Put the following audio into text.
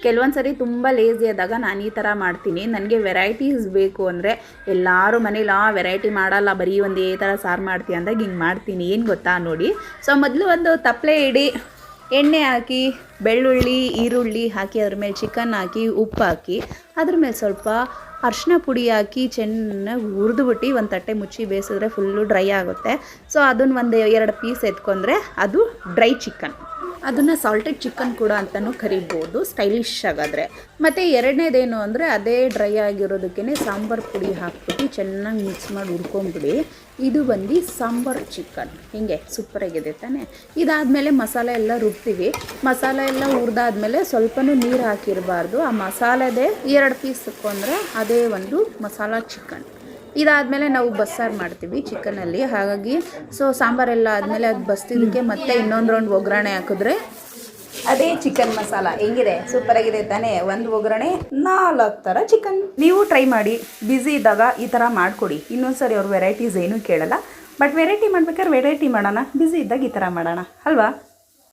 ಕೆಲವೊಂದು ಸರಿ ತುಂಬ ಲೇಸಿ ಆದಾಗ ನಾನು ಈ ಥರ ಮಾಡ್ತೀನಿ. ನನಗೆ ವೆರೈಟೀಸ್ ಬೇಕು ಅಂದರೆ ಎಲ್ಲರೂ ಮನೇಲಿ ವೆರೈಟಿ ಮಾಡಲ್ಲ, ಬರೀ ಒಂದೇ ಥರ ಸಾರು ಮಾಡ್ತೀವಿ ಅಂದಾಗ ಹಿಂಗೆ ಮಾಡ್ತೀನಿ. ಏನು ಗೊತ್ತಾ ನೋಡಿ, ಸೊ ಮೊದಲು ಒಂದು ತಪ್ಪಲೆ ಇಡಿ, ಎಣ್ಣೆ ಹಾಕಿ, ಬೆಳ್ಳುಳ್ಳಿ ಈರುಳ್ಳಿ ಹಾಕಿ, ಅದ್ರ ಮೇಲೆ ಚಿಕನ್ ಹಾಕಿ, ಉಪ್ಪು ಹಾಕಿ, ಅದ್ರ ಮೇಲೆ ಸ್ವಲ್ಪ ಅರಿಶಿನ ಪುಡಿ ಹಾಕಿ ಚೆನ್ನಾಗಿ ಹುರಿದ್ಬಿಟ್ಟು ಒಂದು ತಟ್ಟೆ ಮುಚ್ಚಿ ಬೇಯಿಸಿದ್ರೆ ಫುಲ್ಲು ಡ್ರೈ ಆಗುತ್ತೆ. ಸೊ ಅದನ್ನು ಒಂದು 2 ಪೀಸ್ ಎತ್ಕೊಂಡ್ರೆ ಅದು ಡ್ರೈ ಚಿಕನ್. ಅದನ್ನು ಸಾಲ್ಟೆಡ್ ಚಿಕನ್ ಕೂಡ ಅಂತಲೂ ಕರಿಬೋದು ಸ್ಟೈಲಿಶ್ ಆಗಾದರೆ. ಮತ್ತು ಎರಡನೇದೇನು ಅಂದರೆ ಅದೇ ಡ್ರೈ ಆಗಿರೋದಕ್ಕೇ ಸಾಂಬಾರು ಪುಡಿ ಹಾಕ್ಬಿಟ್ಟು ಚೆನ್ನಾಗಿ ಮಿಕ್ಸ್ ಮಾಡಿ ಹುರ್ಕೊಂಬಿಡಿ. ಇದು ಬಂದು ಸಾಂಬಾರು ಚಿಕನ್. ಹೀಗೆ ಸೂಪರಾಗಿದೆ ತಾನೇ. ಇದಾದಮೇಲೆ ಮಸಾಲೆ ಎಲ್ಲ ರುಬ್ತೀವಿ. ಮಸಾಲೆ ಎಲ್ಲ ಹುರಿದಾದ್ಮೇಲೆ ಸ್ವಲ್ಪನೂ ನೀರು ಹಾಕಿರಬಾರ್ದು. ಆ ಮಸಾಲೆದೇ 2 ಪೀಸ್ ಹಾಕೊಂಡ್ರೆ ಅದೇ ಒಂದು ಮಸಾಲ ಚಿಕನ್. ಇದಾದಮೇಲೆ ನಾವು ಬಸ್ಸಾರು ಮಾಡ್ತೀವಿ ಚಿಕನಲ್ಲಿ. ಹಾಗಾಗಿ ಸೊ ಸಾಂಬಾರೆಲ್ಲ ಆದಮೇಲೆ ಅದು ಬಸ್ತಿದ್ದಕ್ಕೆ ಮತ್ತೆ ಇನ್ನೊಂದು ರೌಂಡ್ ಒಗ್ಗರಣೆ ಹಾಕಿದ್ರೆ ಅದೇ ಚಿಕನ್ ಮಸಾಲ. ಹೆಂಗಿದೆ, ಸೂಪರಾಗಿದೆ ತಾನೇ. ಒಂದು ಒಗ್ಗರಣೆ 4 ಥರ ಚಿಕನ್. ನೀವು ಟ್ರೈ ಮಾಡಿ, ಬ್ಯುಸಿ ಇದ್ದಾಗ ಈ ಥರ ಮಾಡಿಕೊಡಿ. ಇನ್ನೊಂದು ಸರಿ ಅವ್ರು ವೆರೈಟೀಸ್ ಏನೂ ಕೇಳಲ್ಲ. ಬಟ್ ವೆರೈಟಿ ಮಾಡ್ಬೇಕಾದ್ರೆ ವೆರೈಟಿ ಮಾಡೋಣ, ಬ್ಯುಸಿ ಇದ್ದಾಗ ಈ ಥರ ಮಾಡೋಣ ಅಲ್ವಾ.